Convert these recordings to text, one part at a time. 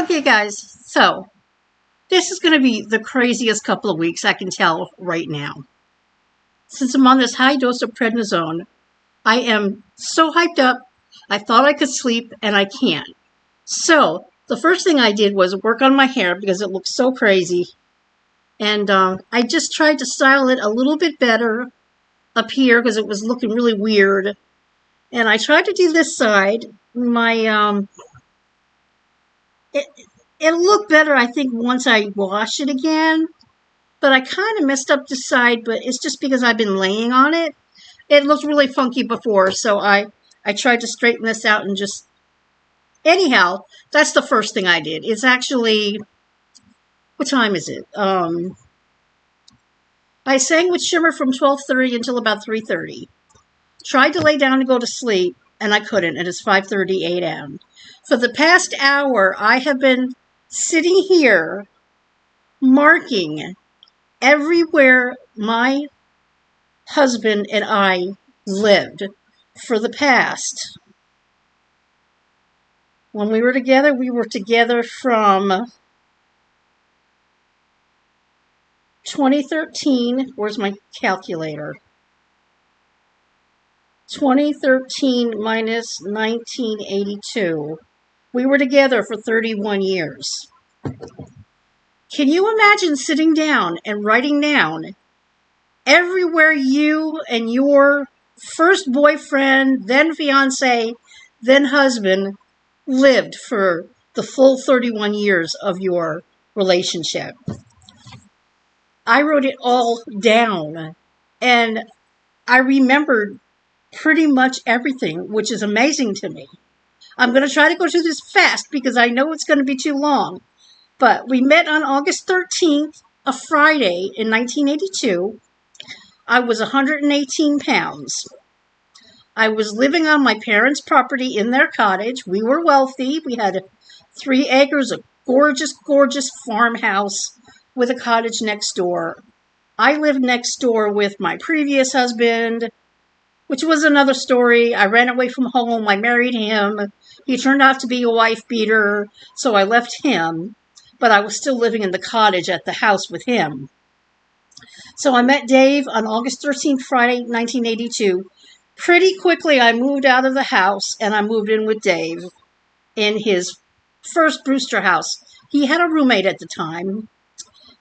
Okay, guys, so this is going to be the craziest couple of weeks I can tell right now. Since I'm on this high dose of prednisone, I am so hyped up. I thought I could sleep, and I can't. So the first thing I did was work on my hair because it looked so crazy. And I just tried to style it a little bit better up here because it was looking really weird. And I tried to do this side. It'll look better, I think, once I wash it again. But I kind of messed up the side, but it's just because I've been laying on it. It looked really funky before, so I tried to straighten this out and just... Anyhow, that's the first thing I did. It's actually... What time is it? I sang with Shimmer from 12:30 until about 3:30. Tried to lay down to go to sleep, and I couldn't. It is 5:30 a.m. For the past hour, I have been sitting here marking everywhere my husband and I lived for the past. When we were together from 2013. Where's my calculator? 2013 minus 1982. We were together for 31 years. Can you imagine sitting down and writing down everywhere you and your first boyfriend, then fiance, then husband lived for the full 31 years of your relationship? I wrote it all down, and I remembered pretty much everything, which is amazing to me. I'm going to try to go through this fast because I know it's going to be too long. But we met on August 13th, a Friday in 1982. I was 118 pounds. I was living on my parents' property in their cottage. We were wealthy. We had 3 acres, a gorgeous, gorgeous farmhouse with a cottage next door. I lived next door with my previous husband, which was another story. I ran away from home. I married him. He turned out to be a wife beater, so I left him. But I was still living in the cottage at the house with him. So I met Dave on August 13th, Friday, 1982. Pretty quickly, I moved out of the house, and I moved in with Dave in his first Brewster house. He had a roommate at the time.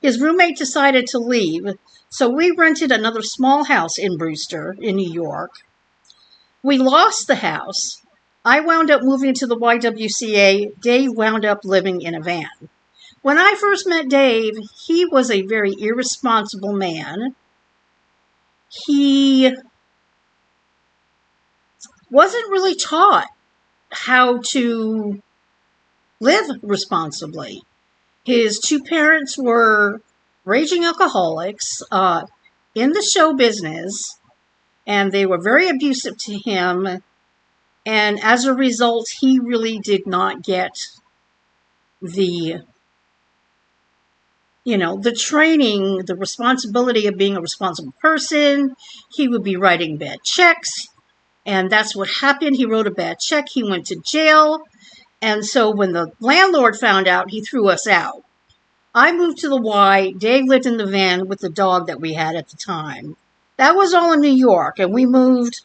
His roommate decided to leave, so we rented another small house in Brewster, in New York. We lost the house. I wound up moving to the YWCA. Dave wound up living in a van. When I first met Dave, he was a very irresponsible man. He wasn't really taught how to live responsibly. His 2 parents were raging alcoholics in the show business, and they were very abusive to him. And as a result, he really did not get the training, the responsibility of being a responsible person. He would be writing bad checks, and that's what happened. He wrote a bad check. He went to jail. And so when the landlord found out, he threw us out. I moved to the Y. Dave lived in the van with the dog that we had at the time. That was all in New York, and we moved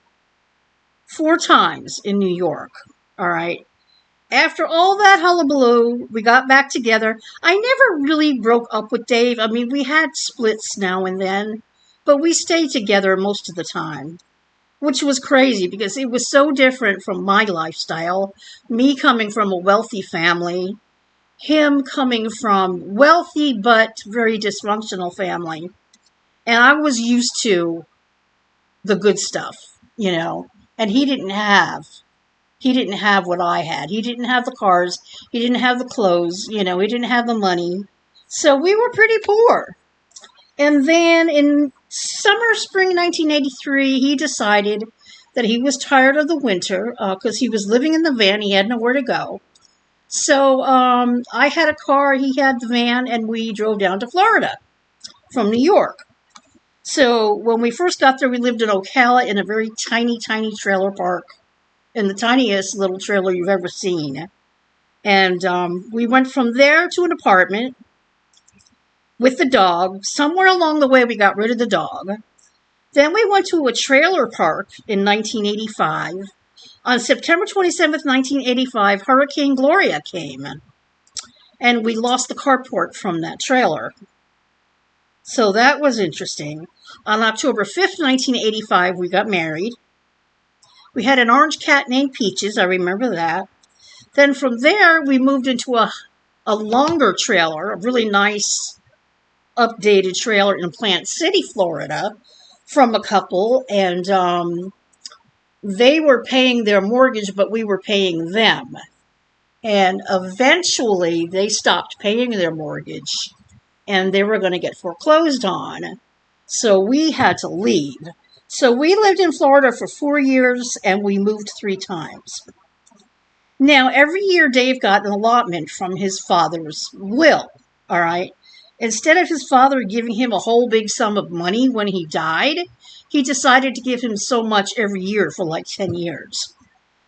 4 times in New York. All right. After all that hullabaloo, we got back together. I never really broke up with Dave. I mean, we had splits now and then, but we stayed together most of the time, which was crazy because it was so different from my lifestyle. Me coming from a wealthy family, him coming from wealthy but very dysfunctional family. And I was used to the good stuff, and he didn't have what I had. He didn't have the cars. He didn't have the clothes. He didn't have the money. So we were pretty poor. And then in spring 1983, he decided that he was tired of the winter because he was living in the van. He had nowhere to go. So I had a car. He had the van, and we drove down to Florida from New York. So when we first got there, we lived in Ocala in a very tiny, tiny trailer park. In the tiniest little trailer you've ever seen. And we went from there to an apartment with the dog. Somewhere along the way, we got rid of the dog. Then we went to a trailer park in 1985. On September 27th, 1985, Hurricane Gloria came, and we lost the carport from that trailer. So that was interesting. On October 5th, 1985, we got married. We had an orange cat named Peaches. I remember that. Then from there, we moved into a longer trailer, a really nice updated trailer in Plant City, Florida, from a couple. And they were paying their mortgage, but we were paying them. And eventually, they stopped paying their mortgage, and they were going to get foreclosed on. So we had to leave. So we lived in Florida for 4 years, and we moved 3 times. Now, every year Dave got an allotment from his father's will, all right? Instead of his father giving him a whole big sum of money when he died, he decided to give him so much every year for like 10 years.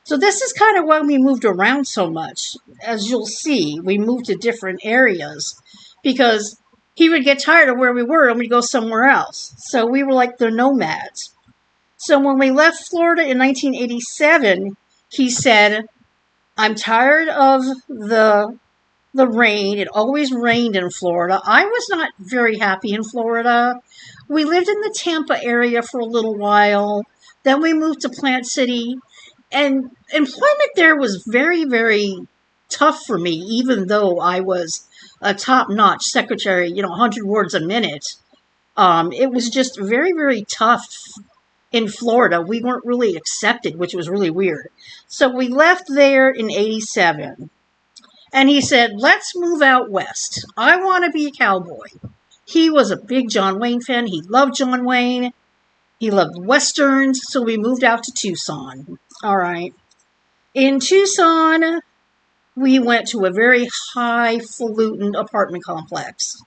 So this is kind of why we moved around so much. As you'll see, we moved to different areas because he would get tired of where we were and we'd go somewhere else. So we were like the nomads. So when we left Florida in 1987, he said, I'm tired of the rain. It always rained in Florida. I was not very happy in Florida. We lived in the Tampa area for a little while. Then we moved to Plant City. And employment there was very, very tough for me, even though I was a top-notch secretary, 100 words a minute. It was just very, very tough in Florida. We weren't really accepted, which was really weird. So we left there in 87. And he said, let's move out west. I want to be a cowboy. He was a big John Wayne fan. He loved John Wayne. He loved Westerns. So we moved out to Tucson. All right. In Tucson, we went to a very highfalutin apartment complex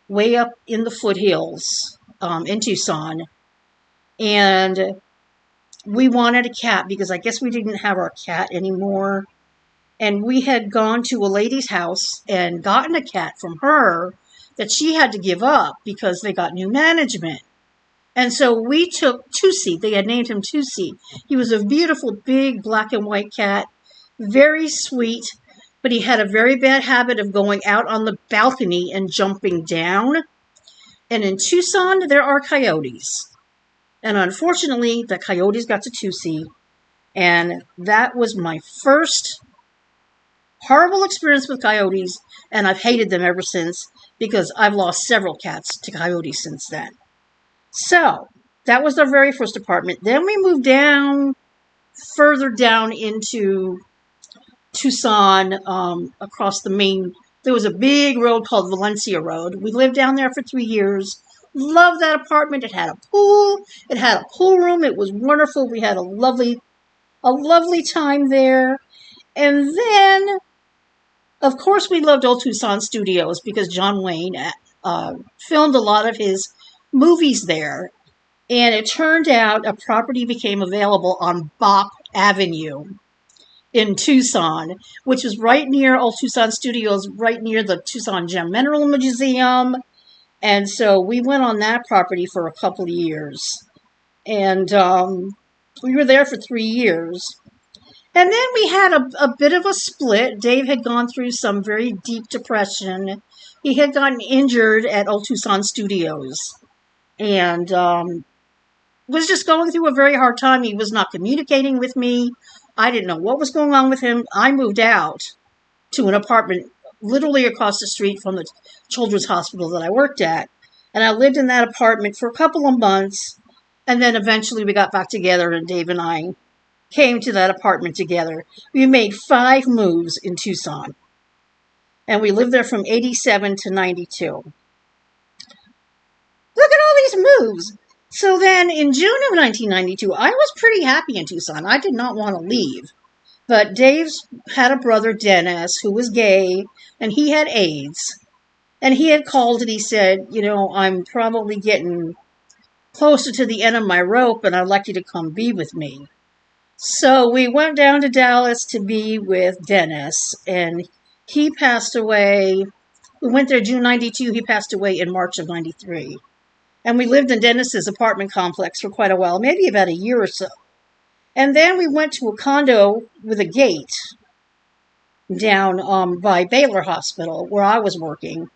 way up in the foothills in Tucson. And we wanted a cat because I guess we didn't have our cat anymore. And we had gone to a lady's house and gotten a cat from her that she had to give up because they got new management. And so we took Toosie. They had named him Toosie. He was a beautiful, big black and white cat, very sweet, but he had a very bad habit of going out on the balcony and jumping down. And in Tucson, there are coyotes. And unfortunately, the coyotes got to Toosie. And that was my first horrible experience with coyotes, and I've hated them ever since because I've lost several cats to coyotes since then. So, that was our very first apartment. Then we moved down, further down into Tucson, across the main. There was a big road called Valencia Road. We lived down there for 3 years. Loved that apartment. It had a pool. It had a pool room. It was wonderful. We had a lovely time there. And then, of course, we loved Old Tucson Studios because John Wayne filmed a lot of his movies there. And it turned out a property became available on Bach Avenue in Tucson, which was right near Old Tucson Studios, right near the Tucson Gem Mineral Museum. And so we went on that property for a couple of years. And we were there for 3 years. And then we had a bit of a split. Dave had gone through some very deep depression. He had gotten injured at Old Tucson Studios and was just going through a very hard time. He was not communicating with me. I didn't know what was going on with him. I moved out to an apartment literally across the street from the children's hospital that I worked at. And I lived in that apartment for a couple of months. And then eventually we got back together, and Dave and I came to that apartment together. We made 5 moves in Tucson. And we lived there from 87 to 92. Look at all these moves. So then in June of 1992, I was pretty happy in Tucson. I did not want to leave. But Dave's had a brother, Dennis, who was gay, and he had AIDS. And he had called and he said, I'm probably getting closer to the end of my rope, and I'd like you to come be with me. So we went down to Dallas to be with Dennis, and he passed away. We went there June 92. He passed away in March of 93. And we lived in Dennis's apartment complex for quite a while, maybe about a year or so. And then we went to a condo with a gate down by Baylor Hospital, where I was working.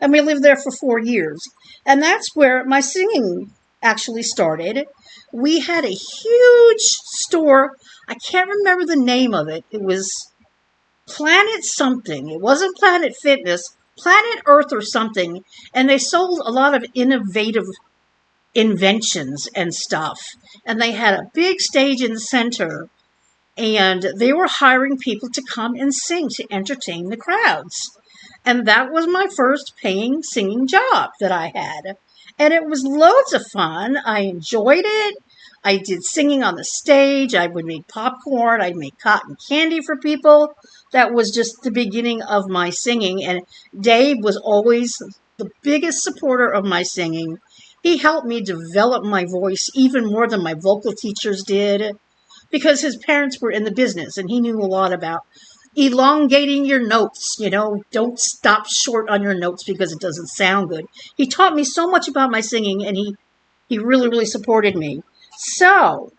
And we lived there for 4 years. And that's where my singing actually started. We had a huge store. I can't remember the name of it. It was Planet something. It wasn't Planet Fitness, Planet Earth or something. And they sold a lot of innovative inventions and stuff. And they had a big stage in the center. And they were hiring people to come and sing to entertain the crowds. And that was my first paying singing job that I had. And it was loads of fun. I enjoyed it. I did singing on the stage. I would make popcorn. I'd make cotton candy for people. That was just the beginning of my singing. And Dave was always the biggest supporter of my singing. He helped me develop my voice even more than my vocal teachers did, because his parents were in the business and he knew a lot about elongating your notes. Don't stop short on your notes because it doesn't sound good. He taught me so much about my singing, and he really, really supported me. So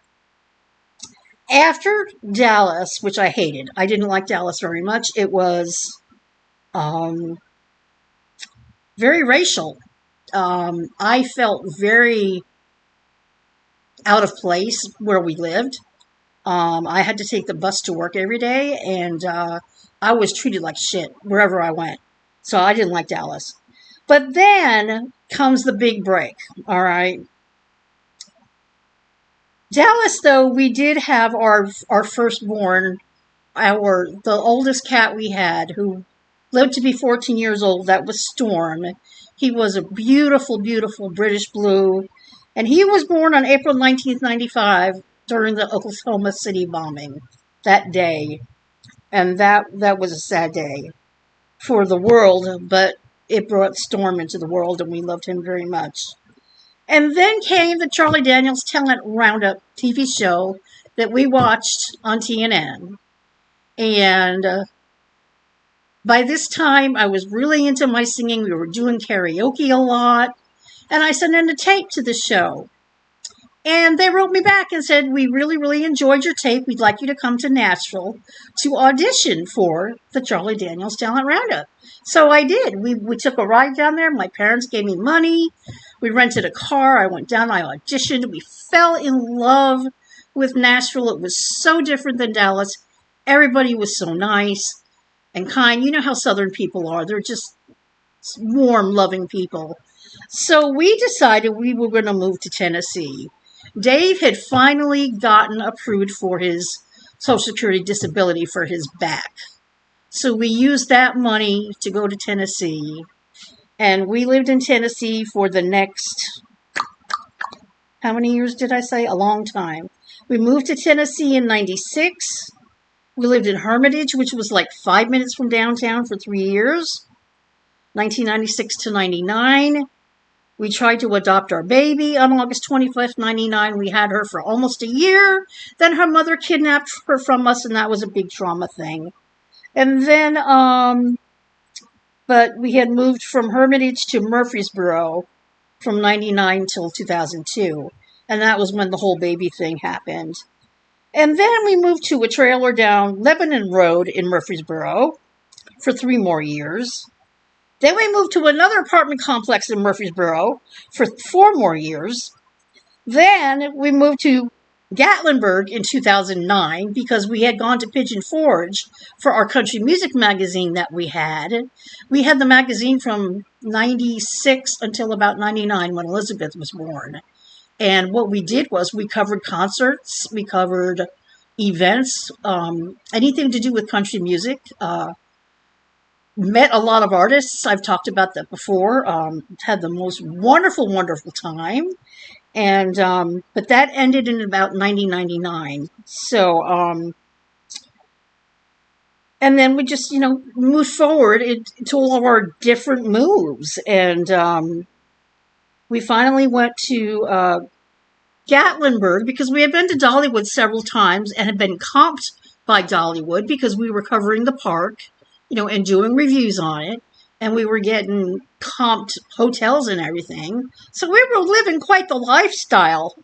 after Dallas, which I hated, I didn't like Dallas very much. It was very racial. I felt very out of place where we lived. I had to take the bus to work every day, and I was treated like shit wherever I went. So I didn't like Dallas. But then comes the big break, all right? Dallas, though, we did have our firstborn, the oldest cat we had, who lived to be 14 years old. That was Storm. He was a beautiful, beautiful British blue, and he was born on April 19th, 95, during the Oklahoma City bombing that day. And that was a sad day for the world, but it brought Storm into the world, and we loved him very much. And then came the Charlie Daniels Talent Roundup TV show that we watched on TNN. And by this time, I was really into my singing. We were doing karaoke a lot. And I sent in a tape to the show. And they wrote me back and said, "We really, really enjoyed your tape. We'd like you to come to Nashville to audition for the Charlie Daniels Talent Roundup." So I did. We took a ride down there. My parents gave me money. We rented a car. I went down. I auditioned. We fell in love with Nashville. It was so different than Dallas. Everybody was so nice and kind. You know how Southern people are. They're just warm, loving people. So we decided we were going to move to Tennessee. Dave had finally gotten approved for his Social Security disability for his back. So we used that money to go to Tennessee. And we lived in Tennessee for the next, how many years did I say? A long time. We moved to Tennessee in 96. We lived in Hermitage, which was like 5 minutes from downtown, for 3 years. 1996 to 99. We tried to adopt our baby on August 25th, 99. We had her for almost a year. Then her mother kidnapped her from us, and that was a big trauma thing. And then, but we had moved from Hermitage to Murfreesboro from 99 till 2002. And that was when the whole baby thing happened. And then we moved to a trailer down Lebanon Road in Murfreesboro for 3 more years. Then we moved to another apartment complex in Murfreesboro for 4 more years. Then we moved to Gatlinburg in 2009 because we had gone to Pigeon Forge for our country music magazine that we had. We had the magazine from 96 until about 99 when Elizabeth was born. And what we did was we covered concerts, we covered events, anything to do with country music. Met a lot of artists. I've talked about that before. Had the most wonderful, wonderful time. And but that ended in about 1999. So and then we just moved forward to all of our different moves, and we finally went to Gatlinburg because we had been to Dollywood several times and had been comped by Dollywood because we were covering the park, and doing reviews on it. And we were getting comped hotels and everything. So we were living quite the lifestyle,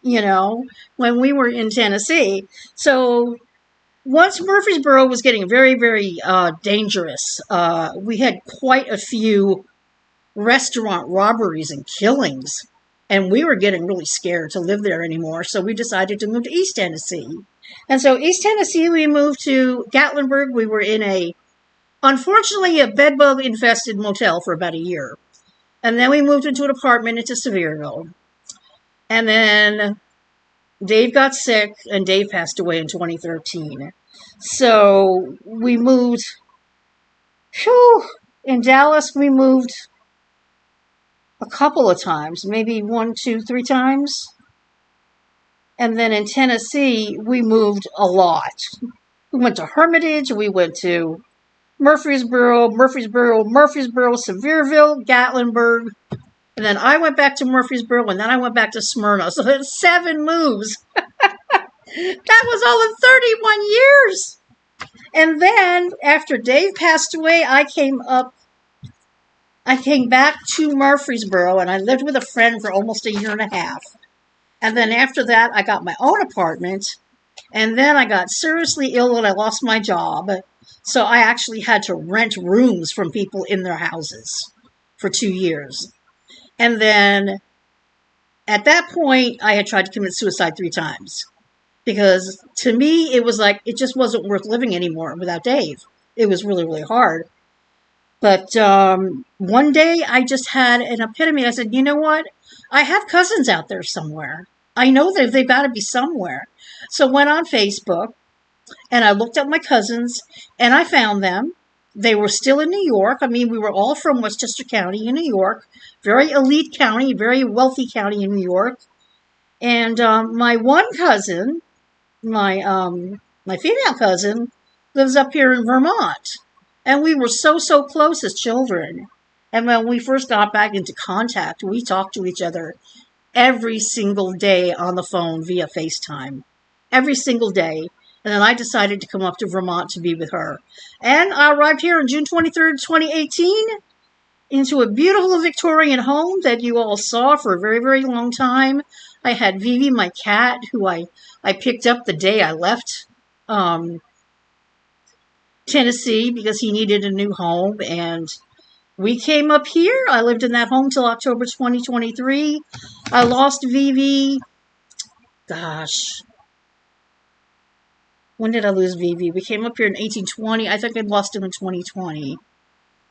when we were in Tennessee. So once Murfreesboro was getting very, very dangerous, we had quite a few restaurant robberies and killings. And we were getting really scared to live there anymore. So we decided to move to East Tennessee. And so East Tennessee, we moved to Gatlinburg. We were in unfortunately, a bedbug-infested motel for about a year. And then we moved into an apartment into Sevierville. And then Dave got sick, and Dave passed away in 2013. So we moved, in Dallas, we moved a couple of times, maybe 1, 2, 3 times. And then in Tennessee, we moved a lot. We went to Hermitage, we went to Murfreesboro, Sevierville, Gatlinburg. And then I went back to Murfreesboro, and then I went back to Smyrna. So that's 7 moves. That was all in 31 years. And then after Dave passed away, I came back to Murfreesboro, and I lived with a friend for almost a year and a half. And then after that, I got my own apartment. And then I got seriously ill and I lost my job. So I actually had to rent rooms from people in their houses for 2 years. And then at that point, I had tried to commit suicide 3 times. Because to me, it was like, it just wasn't worth living anymore without Dave. It was really, really hard. But one day I just had an epiphany. I said, you know what? I have cousins out there somewhere. I know that they've got to be somewhere. So I went on Facebook and I looked up my cousins and I found them. They were still in New York. I mean, we were all from Westchester County in New York. Very elite county, very wealthy county in New York. And my one cousin, my female cousin, lives up here in Vermont. And we were so close as children. And when we first got back into contact, we talked to each other every single day on the phone via FaceTime. Every single day. And then I decided to come up to Vermont to be with her. And I arrived here on June 23rd, 2018, into a beautiful Victorian home that you all saw for a very, very long time. I had Vivi, my cat, who I picked up the day I left Tennessee because he needed a new home. And we came up here. I lived in that home till October 2023. I lost Vivi. Gosh. When did I lose Vivi? We came up here in 1820. I think I lost him in 2020.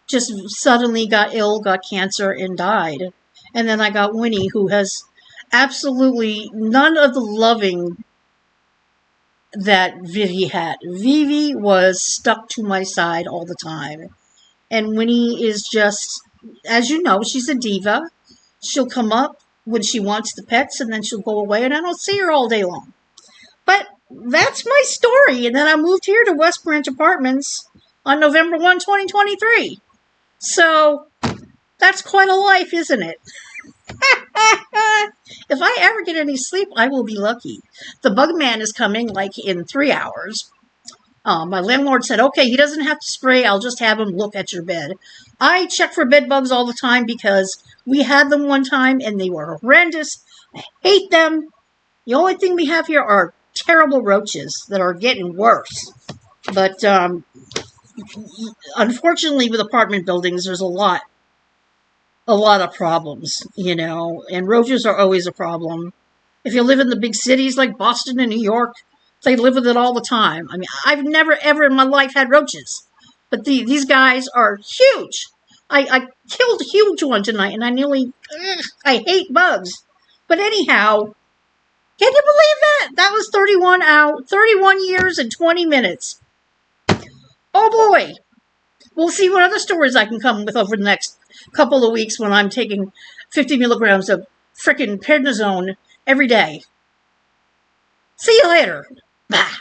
Just suddenly got ill, got cancer, and died. And then I got Winnie, who has absolutely none of the loving that Vivi had. Vivi was stuck to my side all the time. And Winnie is just, as you know, she's a diva. She'll come up when she wants the pets, and then she'll go away, and I don't see her all day long. But that's my story. And then I moved here to West Branch Apartments on November 1, 2023. So that's quite a life, isn't it? If I ever get any sleep, I will be lucky. The bug man is coming like in 3 hours. My landlord said, okay, he doesn't have to spray. I'll just have him look at your bed. I check for bed bugs all the time because we had them one time and they were horrendous. I hate them. The only thing we have here are terrible roaches that are getting worse. But unfortunately, with apartment buildings, there's a lot of problems, and roaches are always a problem. If you live in the big cities like Boston and New York, they live with it all the time. I mean, I've never, ever in my life had roaches, but these guys are huge. I killed a huge one tonight, and I hate bugs. But anyhow, can you believe that? That was 31 years and 20 minutes. Oh boy. We'll see what other stories I can come with over the next couple of weeks when I'm taking 50 milligrams of frickin' prednisone every day. See you later. Bye.